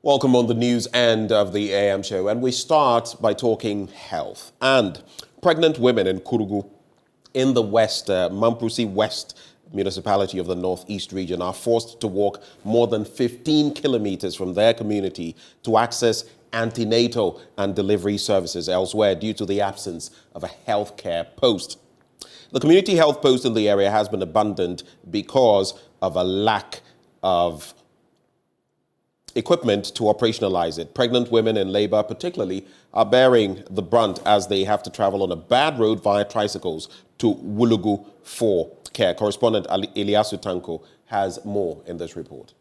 Welcome on the news end of the AM show, and we start by talking health. And pregnant women in Kurugu in the west, Mamprusi West municipality of the northeast region are forced to walk more than 15 kilometers from their community to access antenatal and delivery services elsewhere due to the absence of a healthcare post. The community health post in the area has been abandoned because of a lack of equipment to operationalize it. Pregnant women in labor particularly are bearing the brunt as they have to travel on a bad road via tricycles to Wulugu for care. Correspondent Eliasu Tanko has more in this report.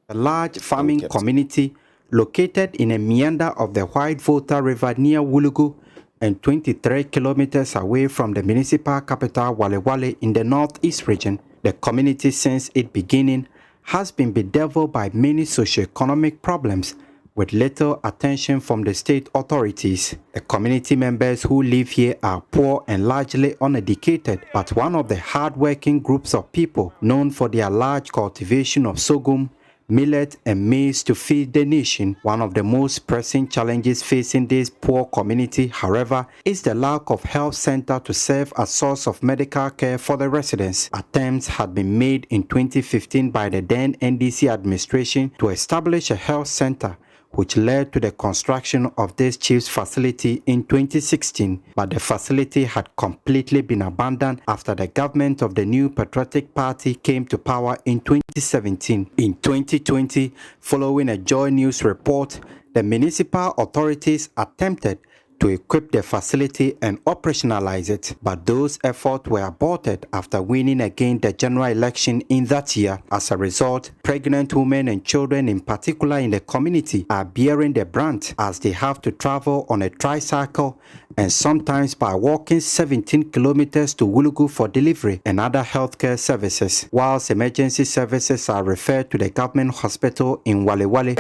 A large farming community located in a meander of the White Volta River near Wulugu and 23 kilometers away from the municipal capital Wale in the northeast region. The community since its beginning has been bedeviled by many socio-economic problems with little attention from the state authorities. The community members who live here are poor and largely uneducated, but one of the hard-working groups of people known for their large cultivation of sorghum, millet and maize to feed the nation. One of the most pressing challenges facing this poor community, however, is the lack of health center to serve as source of medical care for the residents. Attempts had been made in 2015 by the then NDC administration to establish a health center, which led to the construction of this chief's facility in 2016, but the facility had completely been abandoned after the government of the New Patriotic Party came to power in 2017. In 2020, following a Joy News report, the municipal authorities attempted to equip the facility and operationalize it, but those efforts were aborted after winning again the general election in that year. As a result, pregnant women and children in particular in the community are bearing the brunt as they have to travel on a tricycle and sometimes by walking 17 kilometers to Wulugu for delivery and other healthcare services, whilst emergency services are referred to the government hospital in Wale.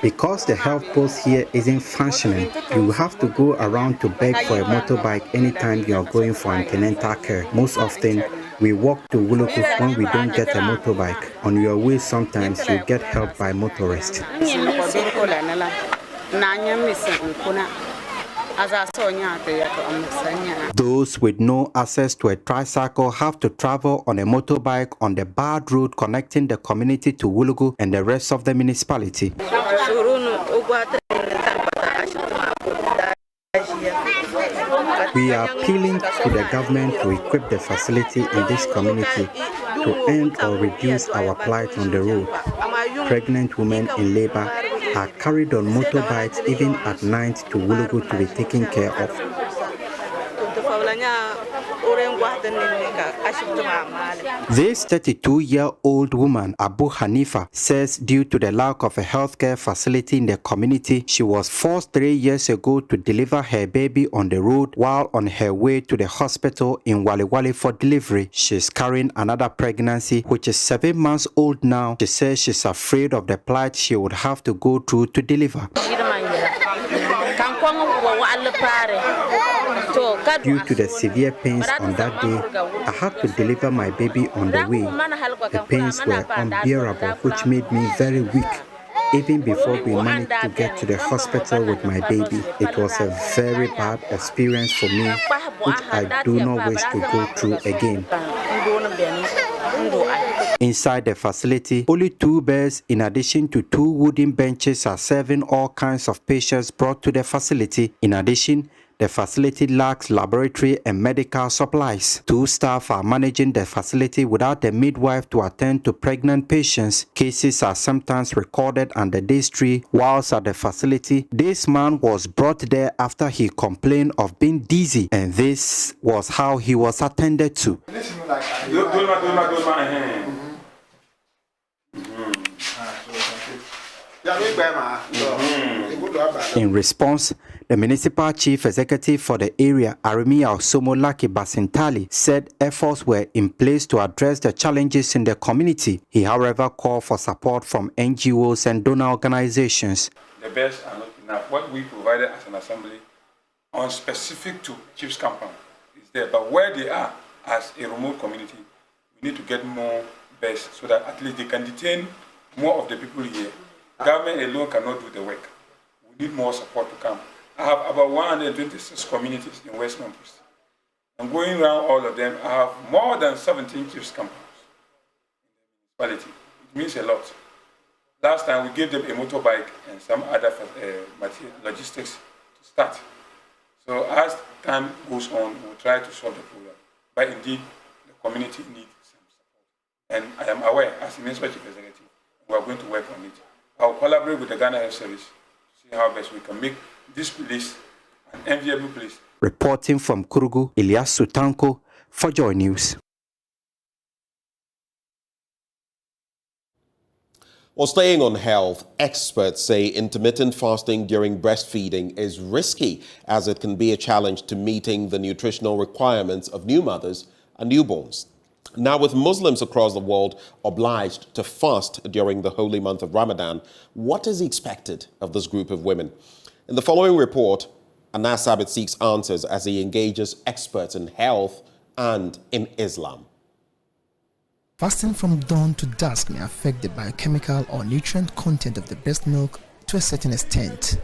Because the health post here isn't functioning, you have to go around to beg for a motorbike anytime you are going for antenatal care. Most often, we walk to Wulugu when we don't get a motorbike. On your way, sometimes you get help by motorists. Those with no access to a tricycle have to travel on a motorbike on the bad road connecting the community to Wulugu and the rest of the municipality. We are appealing to the government to equip the facility in this community to end or reduce our plight on the road. Pregnant women in labor are carried on motorbikes even at night to Wulugu to be taken care of. This 32-year-old woman, Abu Hanifa, says due to the lack of a healthcare facility in the community, she was forced 3 years ago to deliver her baby on the road while on her way to the hospital in Wale for delivery. She's carrying another pregnancy, which is 7 months old now. She says she's afraid of the plight she would have to go through to deliver. Due to the severe pains on that day, I had to deliver my baby on the way. The pains were unbearable, which made me very weak. Even before we managed to get to the hospital with my baby, it was a very bad experience for me, which I do not wish to go through again. Inside the facility, only 2 beds in addition to 2 wooden benches are serving all kinds of patients brought to the facility. In addition, the facility lacks laboratory and medical supplies. 2 staff are managing the facility without a midwife to attend to pregnant patients. Cases are sometimes recorded under this tree. Whilst at the facility, this man was brought there after he complained of being dizzy, and this was how he was attended to. In response, the municipal chief executive for the area, Arimi Somolaki Basintali, said efforts were in place to address the challenges in the community. He, however, called for support from NGOs and donor organizations. The beds are not enough. What we provided as an assembly on specific to Chief's compound is there, but where they are as a remote community, we need to get more beds so that at least they can detain more of the people here. Government alone cannot do the work. We need more support to come. I have about 126 communities in West Memphis. I'm going around all of them. I have more than 17 chiefs compounds in the municipality. It means a lot. Last time we gave them a motorbike and some other logistics to start. So as time goes on, we'll try to solve the problem. But indeed, the community needs some support. And I am aware, as the Municipal Chief Executive, we are going to work on it. I'll collaborate with the Ghana Health Service to see how best we can make this place an enviable place. Reporting from Kurugu, Elias Sutanko for Joy News. Well, staying on health, experts say intermittent fasting during breastfeeding is risky as it can be a challenge to meeting the nutritional requirements of new mothers and newborns. Now, with Muslims across the world obliged to fast during the holy month of Ramadan, what is expected of this group of women? In the following report, Anas Sabit seeks answers as he engages experts in health and in Islam. Fasting from dawn to dusk may affect the biochemical or nutrient content of the breast milk to a certain extent.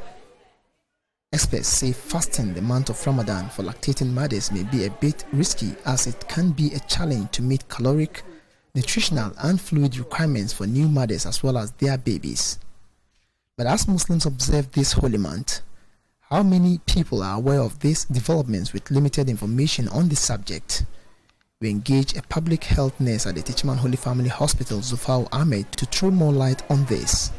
Experts say fasting the month of Ramadan for lactating mothers may be a bit risky as it can be a challenge to meet caloric, nutritional and fluid requirements for new mothers as well as their babies. But as Muslims observe this holy month, how many people are aware of these developments with limited information on the subject? We engage a public health nurse at the Techiman Holy Family Hospital, Zufau Ahmed, to throw more light on this.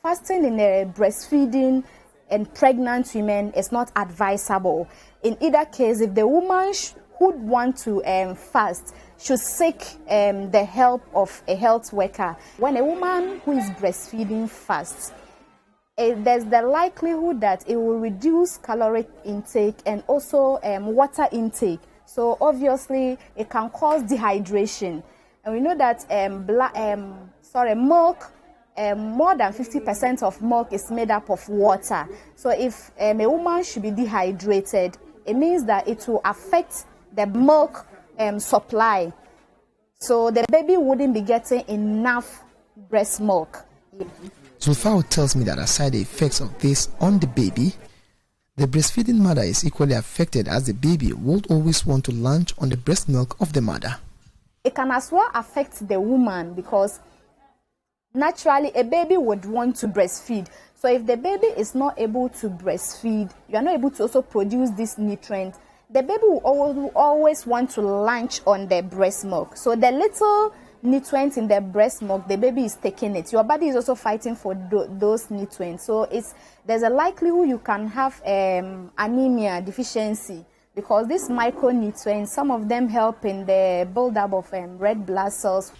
Fasting in breastfeeding and pregnant women is not advisable. In either case, if the woman who want to fast should seek the help of a health worker. When a woman who is breastfeeding fasts, there's the likelihood that it will reduce caloric intake and also water intake. So obviously, it can cause dehydration. And we know that milk, more than 50% of milk is made up of water. So if a woman should be dehydrated, it means that it will affect the milk supply. So the baby wouldn't be getting enough breast milk. Zulfao tells me that aside the effects of this on the baby, the breastfeeding mother is equally affected as the baby would always want to lunch on the breast milk of the mother. It can as well affect the woman because naturally a baby would want to breastfeed. So if the baby is not able to breastfeed, you are not able to also produce this nutrient, the baby will always want to lunch on the breast milk. So the little nutrients in the breast milk, the baby is taking it. Your body is also fighting for those nutrients. So there's a likelihood you can have anemia deficiency because these micronutrients, some of them help in the buildup of red blood cells.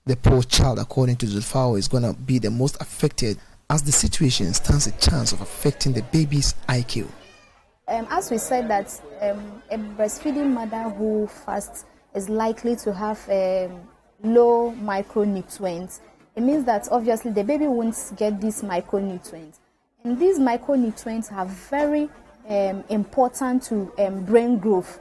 The poor child, according to Zulfao, is going to be the most affected as the situation stands a chance of affecting the baby's IQ. As we said that a breastfeeding mother who fasts is likely to have low micronutrients. It means that obviously the baby won't get these micronutrients. And these micronutrients are very important to brain growth.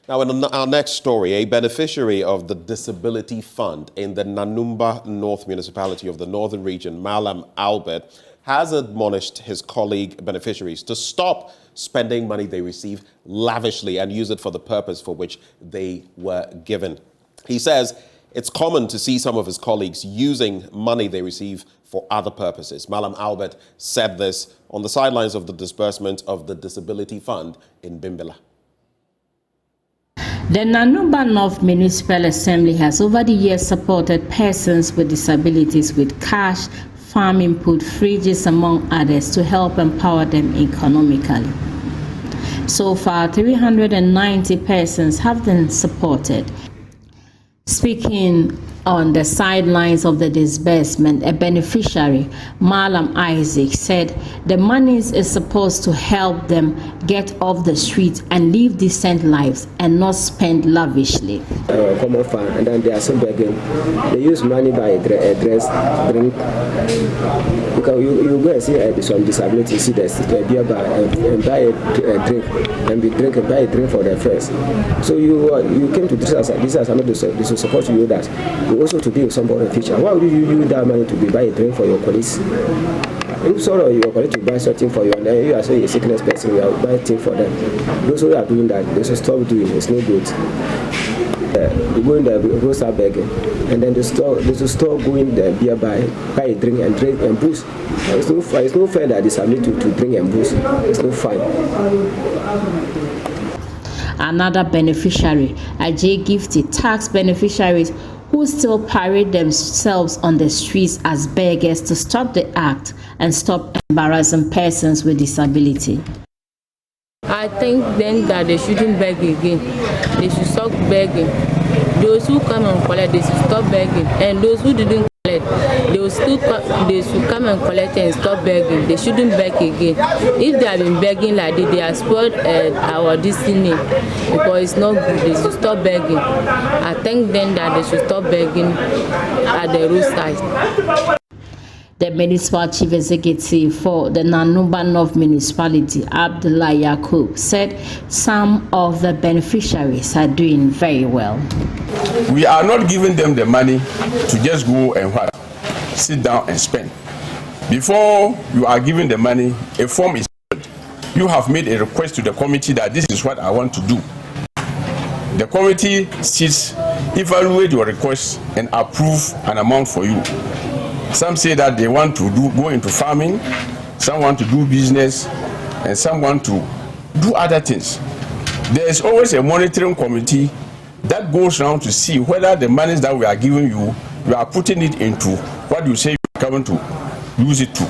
Now, in our next story, a beneficiary of the Disability Fund in the Nanumba North Municipality of the Northern Region, Malam Albert, has admonished his colleague beneficiaries to stop spending money they receive lavishly and use it for the purpose for which they were given. He says it's common to see some of his colleagues using money they receive for other purposes. Malam Albert said this on the sidelines of the disbursement of the Disability Fund in Bimbilla. The Nanumba North Municipal Assembly has over the years supported persons with disabilities with cash, farm input, fridges, among others, to help empower them economically. So far, 390 persons have been supported. Speaking On the sidelines of the disbursement, a beneficiary, Malam Isaac, said the monies is supposed to help them get off the streets and live decent lives and not spend lavishly. Common fund, and then they are so begging. They use money by a dress, drink. Because you go and see some disability, see the beer bar and buy a drink and be drink and buy a drink for their friends. So you came to this as another this will support you that. Also to be with somebody in the future. Why would you use that money to buy a drink for your colleagues? If sorry, your colleague to buy something for you, and then you are so a sickness person, you are buying things for them. Those who are doing that, they should stop doing it. It's no good. You go in there, go start begging, and then they should stop going there, beer buy a drink and booze. It's no fair that disability to drink and booze. It's no fun. Another beneficiary, Ajay Gifty, tax beneficiaries who still parade themselves on the streets as beggars to stop the act and stop embarrassing persons with disability. I think then that they shouldn't beg again. They should stop begging. Those who come and collect, they should stop begging. And those who didn't collect, they should come and collect and stop begging. They shouldn't beg again. If they have been begging like this, they have spoiled our destiny because it's not good. They should stop begging. I think then that they should stop begging at the roadside. The municipal chief executive for the Nanumba North Municipality, Abdullah Yakub, said some of the beneficiaries are doing very well. We are not giving them the money to just go and sit down and spend. Before you are giving the money, a form is filled. You have made a request to the committee that this is what I want to do. The committee sits, evaluate your request and approve an amount for you. Some say that they want to go into farming, some want to do business, and some want to do other things. There is always a monitoring committee that goes around to see whether the monies that we are giving you, you are putting it into what you say you are coming to use it to.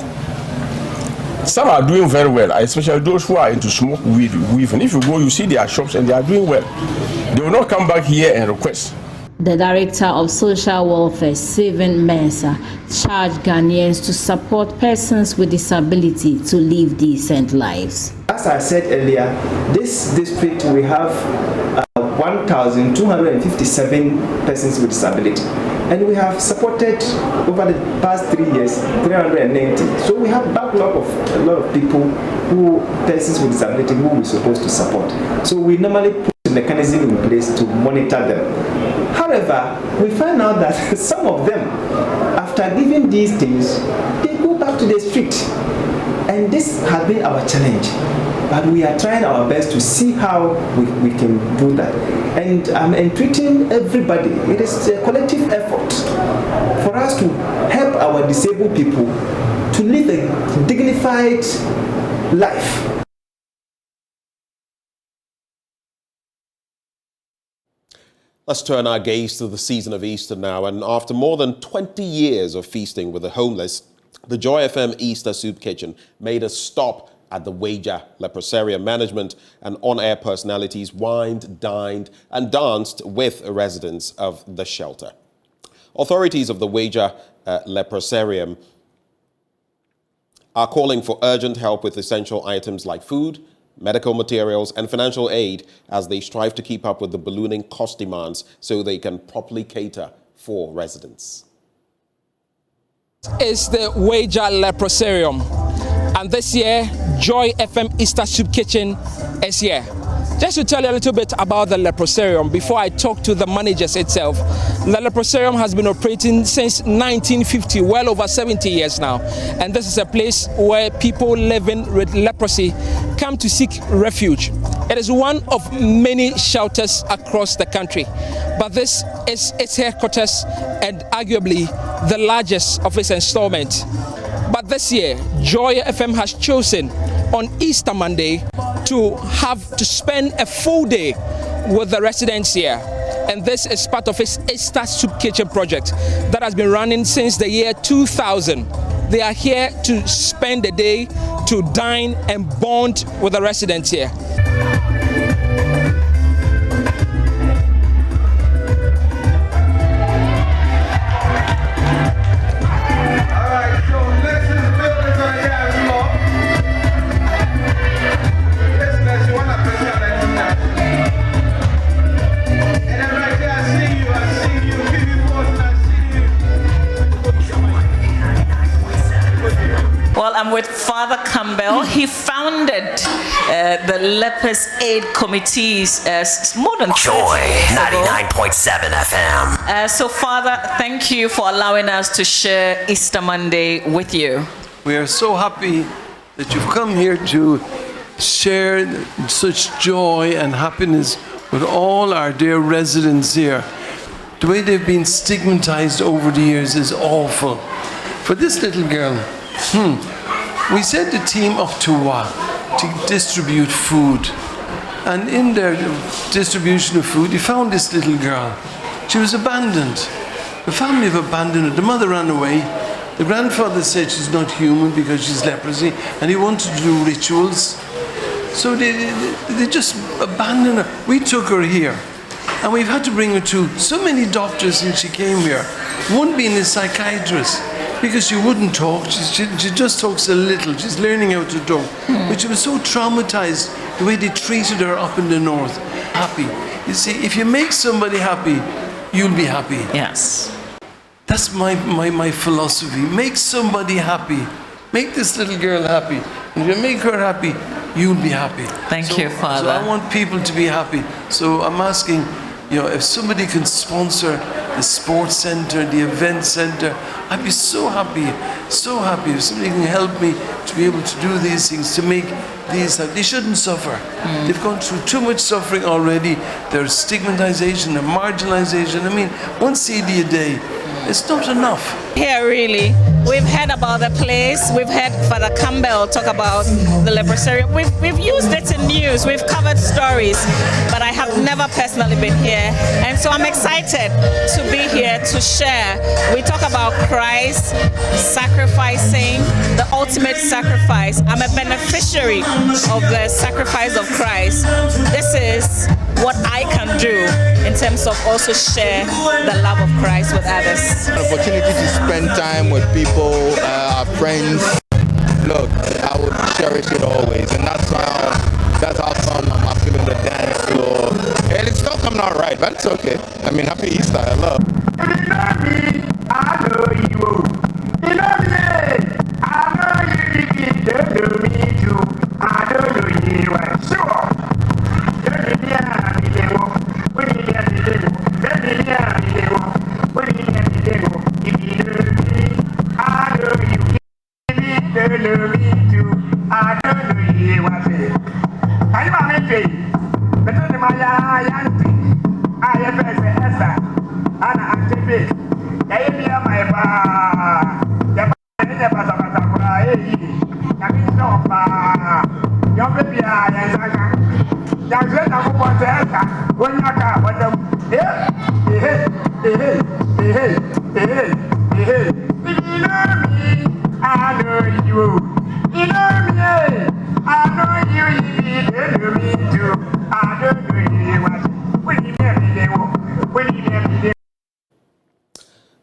Some are doing very well, especially those who are into smoke weed. And if you go, you see their shops and they are doing well. They will not come back here and request. The Director of Social Welfare, Stephen Mensah, charged Ghanaians to support persons with disability to live decent lives. As I said earlier, this district we have 1,257 persons with disability, and we have supported over the past 3 years 390. So we have backlog of a lot of people persons with disability who we're supposed to support. So we normally put a mechanism in place to monitor them. However, we find out that some of them, after giving these things, they go back to the street. And this has been our challenge. But we are trying our best to see how we can do that. And I'm entreating everybody. It is a collective effort for us to help our disabled people to live a dignified life. Let's turn our gaze to the season of Easter now. And after more than 20 years of feasting with the homeless, the Joy FM Easter Soup Kitchen made a stop at the Wager. Leprosarium management and on-air personalities wined, dined, and danced with residents of the shelter. Authorities of the Wager Leprosarium are calling for urgent help with essential items like food, medical materials, and financial aid as they strive to keep up with the ballooning cost demands so they can properly cater for residents. It's the Wager Leprosarium, and this year Joy FM Easter Soup Kitchen is here. Just to tell you a little bit about the Leprosarium before I talk to the managers itself. The Leprosarium has been operating since 1950, well over 70 years now. And this is a place where people living with leprosy come to seek refuge. It is one of many shelters across the country, but this is its headquarters and arguably the largest of its installment. But this year, Joy FM has chosen on Easter Monday to spend a full day with the residents here. And this is part of its Easter Soup Kitchen project that has been running since the year 2000. They are here to spend the day, to dine and bond with the residents here. Campbell. He founded the Lepers Aid Committees more than 30 Joy years ago. 99.7 FM. So, Father, thank you for allowing us to share Easter Monday with you. We are so happy that you've come here to share such joy and happiness with all our dear residents here. The way they've been stigmatized over the years is awful. For this little girl, we sent a team up to Wa to distribute food. And in their distribution of food, they found this little girl. She was abandoned. The family have abandoned her. The mother ran away. The grandfather said she's not human because she's leprosy, and he wanted to do rituals. So they just abandoned her. We took her here, and we've had to bring her to so many doctors since she came here. One being a psychiatrist, because she wouldn't talk. She just talks a little. She's learning how to talk. But she was so traumatized the way they treated her up in the north. Happy. You see, if you make somebody happy, you'll be happy. Yes. That's my philosophy. Make somebody happy. Make this little girl happy. If you make her happy, you'll be happy. Thank you, Father. So I want people to be happy. So I'm asking, if somebody can sponsor the sports center, the event center, I'd be so happy if somebody can help me to be able to do these things, to make these, they shouldn't suffer. They've gone through too much suffering already. There's stigmatization and marginalization. I mean, one CD a day, it's not enough. Here, really, we've heard about the place. We've heard Father Campbell talk about the leprosarium. We've used it in news. We've covered stories, but I have never personally been here, and so I'm excited to be here to share. We talk about Christ sacrificing, the ultimate sacrifice. I'm a beneficiary of the sacrifice of Christ. This is what I can do in terms of also share the love of Christ with others. An opportunity to spend time with people, our friends. Look, I would cherish it always, and that's how come I'm feeling the dance floor. And it's not coming out right, but it's okay. I mean, happy Easter, I love. I know you. You know me. I know you. You know me too. I know you. Sure.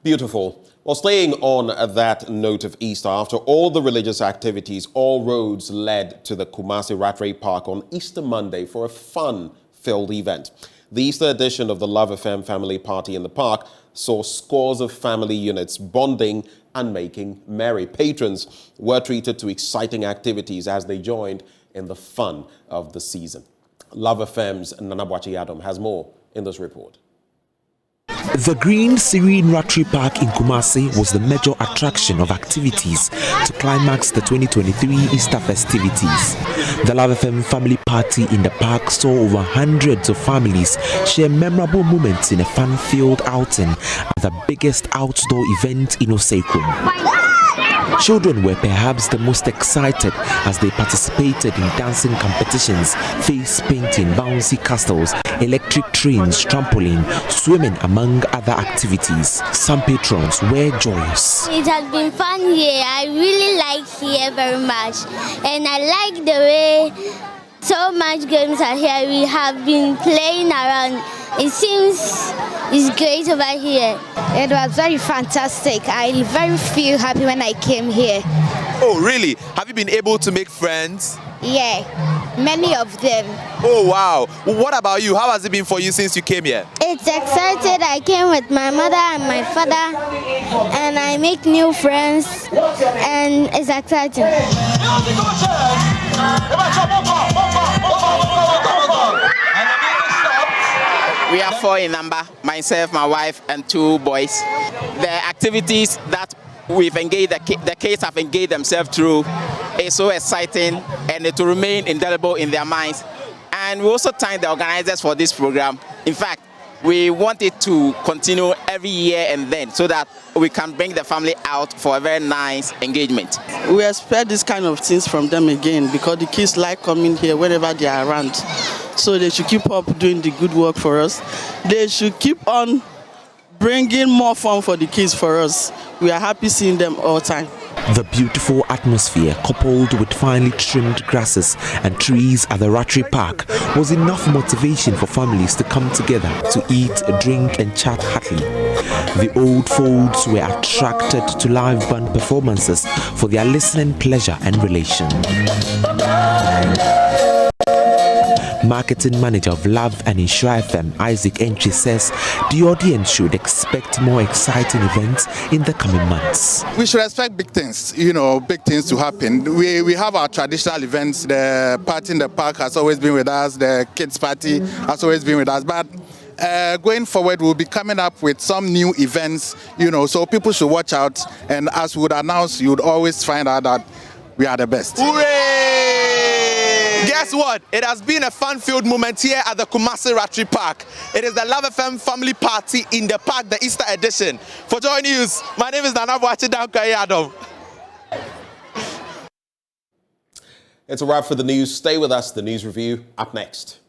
Beautiful. Well, staying on that note of Easter, after all the religious activities, all roads led to the Kumasi Rattray Park on Easter Monday for a fun-filled event. The Easter edition of the Love FM Family Party in the park saw scores of family units bonding and making merry. Patrons were treated to exciting activities as they joined in the fun of the season. Love FM's Nanabwachi Adam has more in this report. The green, serene Rattray Park in Kumasi was the major attraction of activities to climax the 2023 Easter festivities. The Love FM family party in the park saw over hundreds of families share memorable moments in a fun-filled outing at the biggest outdoor event in Osekum. Children were perhaps the most excited as they participated in dancing competitions, face painting, bouncy castles, electric trains, trampoline, swimming, among other activities. Some patrons were joyous. It has been fun here. I really like here very much. And I like the way so much games are here. We have been playing around. It seems it's great over here. It was very fantastic. I very feel happy when I came here. Oh, really? Have you been able to make friends? Yeah, many of them. Oh, wow. What about you? How has it been for you since you came here? It's exciting. I came with my mother and my father, and I make new friends, and it's exciting. We are 4 in number, myself, my wife, and 2 boys. The activities that we've engaged, the kids have engaged themselves through, is so exciting, and it will remain indelible in their minds. And we also thank the organizers for this program. In fact, we want it to continue every year and then, so that we can bring the family out for a very nice engagement. We expect this kind of things from them again, because the kids like coming here whenever they are around. So they should keep up doing the good work for us. They should keep on bringing more fun for the kids for us. We are happy seeing them all the time. The beautiful atmosphere, coupled with finely trimmed grasses and trees at the Ratri Park, was enough motivation for families to come together to eat, drink and chat heartily. The old folks were attracted to live band performances for their listening pleasure and relation. Marketing manager of Love and Insure FM, Isaac Entry, says the audience should expect more exciting events in the coming months. We should expect big things, big things to happen. We have our traditional events. The party in the park has always been with us. The kids party has always been with us. But going forward, we'll be coming up with some new events, so people should watch out. And as we would announce, you would always find out that we are the best. Hooray! Guess what? It has been a fun-filled moment here at the Kumasi Ratri Park. It is the Love FM family party in the park, the Easter edition. For Joy News, my name is Nana Boachidankai Adam. It's a wrap for the news. Stay with us. The news review up next.